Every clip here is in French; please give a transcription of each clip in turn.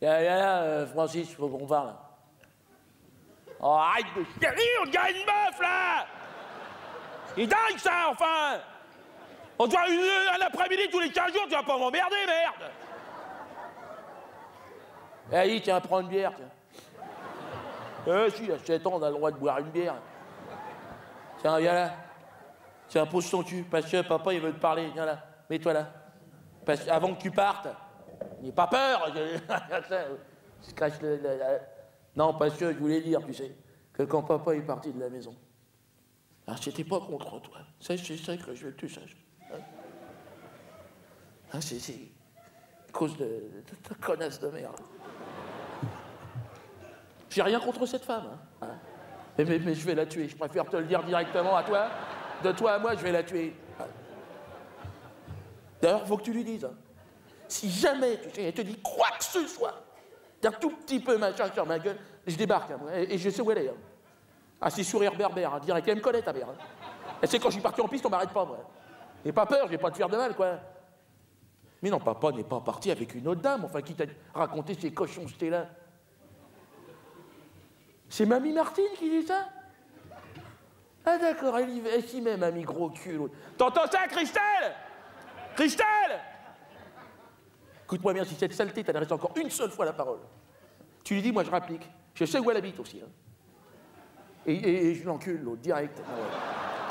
Viens là, Francis, faut qu'on parle. Oh, arrête de chialer, on dirait une meuf, là! C'est dingue, ça, enfin! On doit un après-midi tous les 15 jours, tu vas pas m'emmerder, merde! Allez, tiens, prends une bière, tiens. Si, à 7 ans, on a le droit de boire une bière. Tiens, viens là. Tiens, pose ton cul, parce que papa, il veut te parler. Viens là, mets-toi là. Avant que tu partes, n'aie pas peur. Je cache Non, parce que je voulais dire, tu sais, que quand papa est parti de la maison, alors j'étais pas contre toi. C'est ça que je veux que tu saches. Hein, c'est à cause de ta connasse de merde. J'ai rien contre cette femme. Hein. Mais je vais la tuer. Je préfère te le dire directement à toi. De toi à moi, je vais la tuer. D'ailleurs, il faut que tu lui dises. Hein. Si jamais, tu sais, elle te dit quoi que ce soit, d'un tout petit peu machin sur ma gueule, je débarque. Hein, et je sais où elle est. Hein. Ah, c'est sourire berbère, hein, direct. Elle me connaît, ta mère. Hein. Elle sait quand je suis parti en piste, on m'arrête pas, moi. N'aie pas peur, je vais pas te faire de mal, quoi. Mais non, papa n'est pas parti avec une autre dame. Enfin, qui t'a raconté ces cochons jetés là? C'est Mamie Martine qui dit ça? Ah d'accord, elle s'y met, Mamie gros cul. T'entends ça, Christelle? Christelle! Écoute-moi bien, si cette saleté t'adresse encore une seule fois la parole, tu lui dis, moi je rapplique. Je sais où elle habite aussi. Hein. Et je l'encule, l'autre, direct. Ah ouais.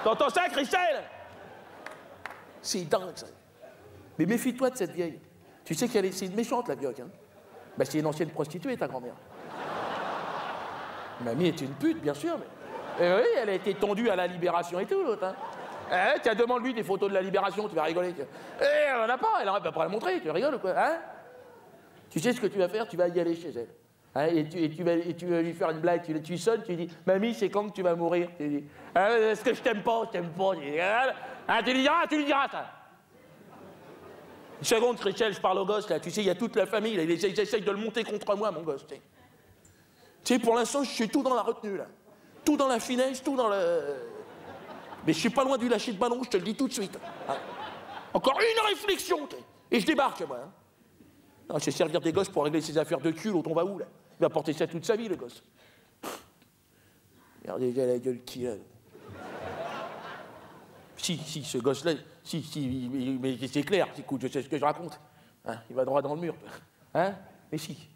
T'entends ça, Christelle? C'est dingue, ça. Mais méfie-toi de cette vieille. Tu sais qu'elle est... C'est une méchante, la vieille. Hein. Bah, c'est une ancienne prostituée, ta grand-mère. Mamie est une pute, bien sûr, mais... oui, elle a été tondue à la Libération et tout, l'autre. Hein. Tiens, demande-lui des photos de la Libération, tu vas rigoler. Elle en a pas, elle va pas la montrer, tu rigoles ou quoi, hein? Tu sais ce que tu vas faire? Tu vas y aller chez elle. Hein, et tu vas lui faire une blague, tu sonnes, tu dis « Mamie, c'est quand que tu vas mourir ?» Tu dis « Est-ce que je t'aime pas? Je t'aime pas. » Tu lui diras ça. Une seconde, Christelle, je parle au gosse, là. Tu sais, il y a toute la famille, là. Ils essayent de le monter contre moi, mon gosse, tu sais. Tu sais, pour l'instant, je suis tout dans la retenue, là. Tout dans la finesse, tout dans le... Mais je suis pas loin du lâcher de ballon, je te le dis tout de suite. Hein. Encore une réflexion, et je débarque, moi. Hein. Non, je vais servir des gosses pour régler ses affaires de cul, l'autre, on va où, là? Il va porter ça toute sa vie, le gosse. Regardez déjà la gueule qu'il a. Si, ce gosse-là, mais c'est clair, écoute, je sais ce que je raconte. Hein, il va droit dans le mur. Hein? Mais si.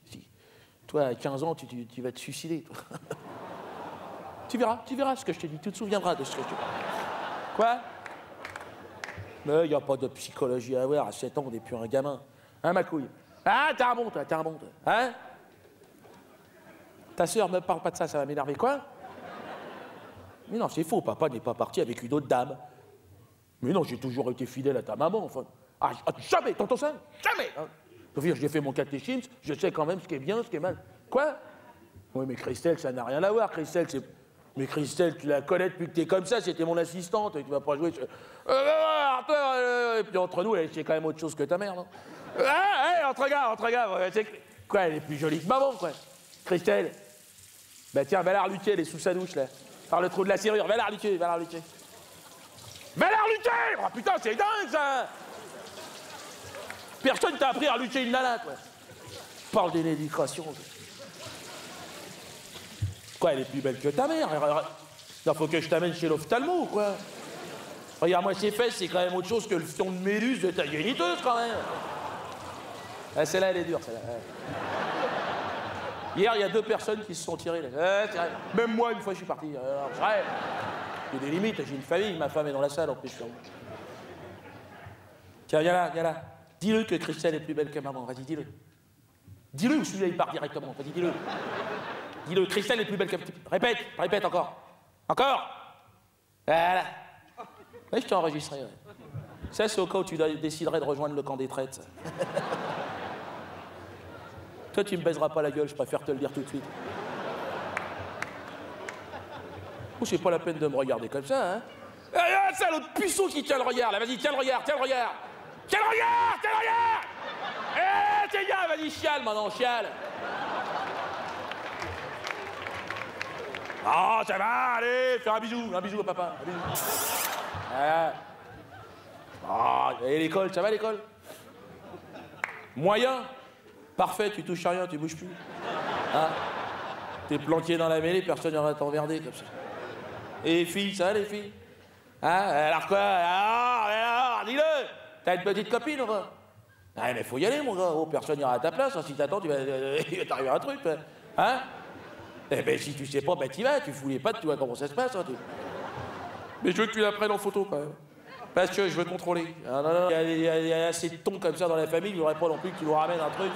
Toi, à 15 ans, tu vas te suicider, toi. Tu verras ce que je te dis, tu te souviendras de ce que je te dis. Quoi? Mais il n'y a pas de psychologie à avoir, à 7 ans, on n'est plus un gamin. Hein, ma couille? Ah, t'es un bon, toi, hein? Ta sœur, me parle pas de ça, ça va m'énerver, quoi? Mais non, c'est faux, papa n'est pas parti avec une autre dame. Mais non, j'ai toujours été fidèle à ta maman, enfin. Ah, jamais, t'entends ça? Jamais! Hein? J'ai fait mon catéchisme, je sais quand même ce qui est bien, ce qui est mal. Quoi? Oui, mais Christelle, ça n'a rien à voir, Christelle, c'est... Mais Christelle, tu la connais depuis que t'es comme ça, c'était mon assistante, et tu vas pas jouer... Et puis entre nous, c'est quand même autre chose que ta mère, non? Entre gars, quoi, elle est plus jolie que maman, quoi. Christelle, bah tiens, va la reluquer, elle est sous sa douche, là. Par le trou de la serrure, va la reluquer. Va la reluquer! Oh putain, c'est dingue, ça! Personne t'a appris à reluquer une nana, quoi. Parle d'éducation. Quoi, elle est plus belle que ta mère? Il faut que je t'amène chez l'ophtalmo, quoi. Regarde-moi ses fesses, c'est quand même autre chose que le fion de Méduse de ta géniteuse, quand même. Ah, celle-là, elle est dure, celle-là. Hier, il y a 2 personnes qui se sont tirées. Là. Même moi, une fois, je suis parti. Je rêve. Il y a des limites, j'ai une famille, ma femme est dans la salle, en plus. Tiens, viens là. Dis-le que Christelle est plus belle que maman, vas-y, dis-le. Dis-le ou celui-là, il part directement, vas-y, dis-le. Dis-le, Christelle est plus belle que... Répète encore. Encore. Voilà. Oui, je t'ai enregistré, ouais. Ça, c'est au cas où tu déciderais de rejoindre le camp des traites. Toi, tu me baiseras pas la gueule, je préfère te le dire tout de suite. Oh, c'est pas la peine de me regarder comme ça, hein. C'est l'autre puceau qui tient le regard, là, vas-y, tiens le regard. Tiens, gars, vas-y, chiale, maintenant, chiale. Ah, ça va, allez, fais un bisou à papa, un bisou. Ah, et l'école, ça va l'école? Moyen? Parfait, tu touches à rien, tu bouges plus. Hein? T'es planqué dans la mêlée, personne n'ira t'emmerder comme ça. Et les filles, ça va les filles? Hein? Alors quoi? Alors, dis-le! T'as une petite copine ou pas? Ah, mais faut y aller, mon gars. Oh, personne n'ira à ta place. Hein. Si t'attends, il va t'arriver un truc. Hein? Eh ben, si tu sais pas, ben t'y vas. Tu fous les pattes, tu vois comment ça se passe. Hein, Mais je veux que tu la prennes en photo, quand même. Parce que je veux contrôler. Ah, non, non, il y a assez de tons comme ça dans la famille, il ne faudrait pas non plus que tu nous ramènes un truc.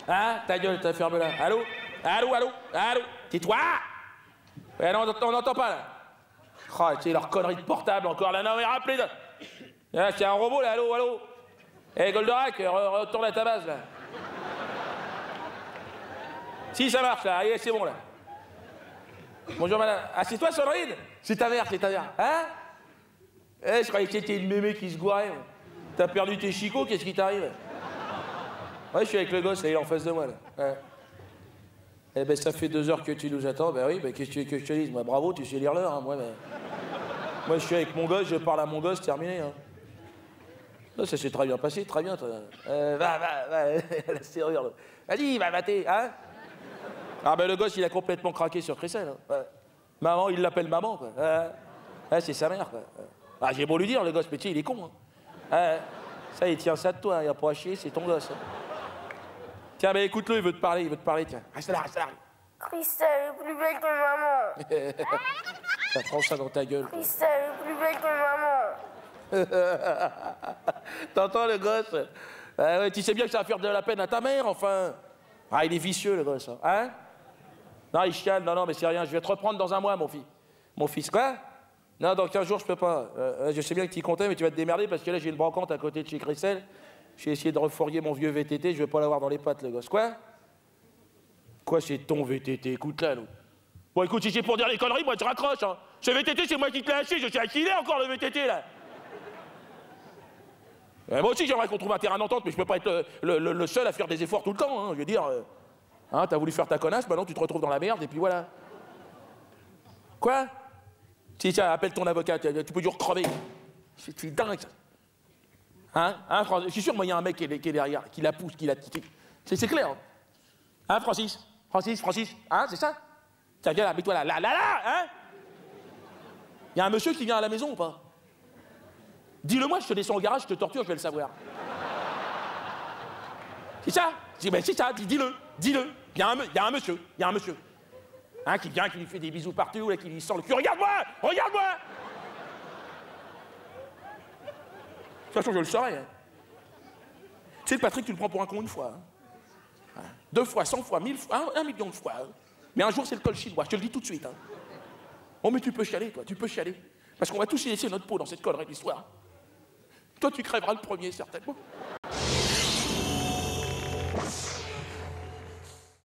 Hein? Ta gueule, t'as fermé là. Allô? Allô, allô? Allô? Tais-toi! Ouais, non, on n'entend pas, là. Oh, c'est leur connerie de portable encore, là. Non, mais rappelez, là. Ah, c'est un robot, là. Allô, allô? Eh, Goldorak, retourne à ta base, là. Si, ça marche, là. Allez, c'est bon, là. Bonjour, madame. Ah, c'est toi, Sandrine? C'est ta mère, c'est ta mère. Hein? Eh, je croyais que c'était une mémé qui se gourait. T'as perdu tes chicots, qu'est-ce qui t'arrive? Ouais, je suis avec le gosse, là, il est en face de moi, là. Ouais. Eh ben, ça fait 2 heures que tu nous attends. Ben oui, ben qu'est-ce que tu veux que je te dise? Moi, bravo, tu sais lire l'heure, hein, moi, mais... Moi, je suis avec mon gosse, je parle à mon gosse, terminé, hein. Non, ça s'est très bien passé, très bien, toi. Va, la serrure, là. Vas-y, va mater, hein? Ah ben, le gosse, il a complètement craqué sur Christelle, hein. Ouais. Maman, il l'appelle maman, quoi. Ouais, c'est sa mère, quoi. Ah, j'ai beau lui dire, le gosse, mais tu sais, il est con, hein. Ça, il tient ça de toi, hein, il a pas à chier, c'est ton gosse. Hein. Tiens, mais écoute-le, il veut te parler, tiens. Reste là, reste là. Christelle est plus belle que maman. Ça prend ça dans ta gueule. Christelle est plus belle que maman. T'entends, le gosse? Ouais, tu sais bien que ça va faire de la peine à ta mère, enfin. Ah, il est vicieux, le gosse, hein? Non, il chiale, non, mais c'est rien, je vais te reprendre dans un mois, mon fils. Quoi? Non, dans 15 jours, je peux pas. Je sais bien que tu y comptais, mais tu vas te démerder parce que là, j'ai une brocante à côté de chez Christelle. J'ai essayé de refourguer mon vieux VTT, je vais pas l'avoir dans les pattes, le gosse. Quoi? Quoi, c'est ton VTT? Écoute là, nous. Bon, écoute, si c'est pour dire les conneries, moi, je raccroche, hein. Ce VTT, c'est moi qui te l'ai acheté, je sais à qui il est encore, le VTT, là. Moi aussi, j'aimerais qu'on trouve un terrain d'entente, mais je peux pas être le seul à faire des efforts tout le temps, hein. Je veux dire, hein, t'as voulu faire ta connasse, maintenant tu te retrouves dans la merde, et puis voilà. Quoi? Si, tiens, appelle ton avocat, tu peux toujours crever. C'est dingue, ça. Hein, je suis sûr, moi, il y a un mec qui est derrière, qui la pousse, qui la... C'est clair. Hein, Francis, hein, c'est ça? Tiens, viens là, mets-toi là, hein? Il y a un monsieur qui vient à la maison ou pas? Dis-le-moi, je te descends au garage, je te torture, je vais le savoir. C'est ça? Ben, c'est ça, dis-le. Il y a un monsieur. Hein, qui vient, qui lui fait des bisous partout, là, qui lui sent le cul. Regarde-moi! De toute façon, je le saurais. Hein. Tu sais, Patrick, tu le prends pour un con une fois. Hein. 2 fois, 100 fois, 1000 fois, 1 million de fois. Hein. Mais un jour, c'est le col chinois, je te le dis tout de suite. Hein. Oh, mais tu peux chialer, toi, Parce qu'on va tous y laisser notre peau dans cette connerie d'histoire. Toi, tu crèveras le premier, certainement.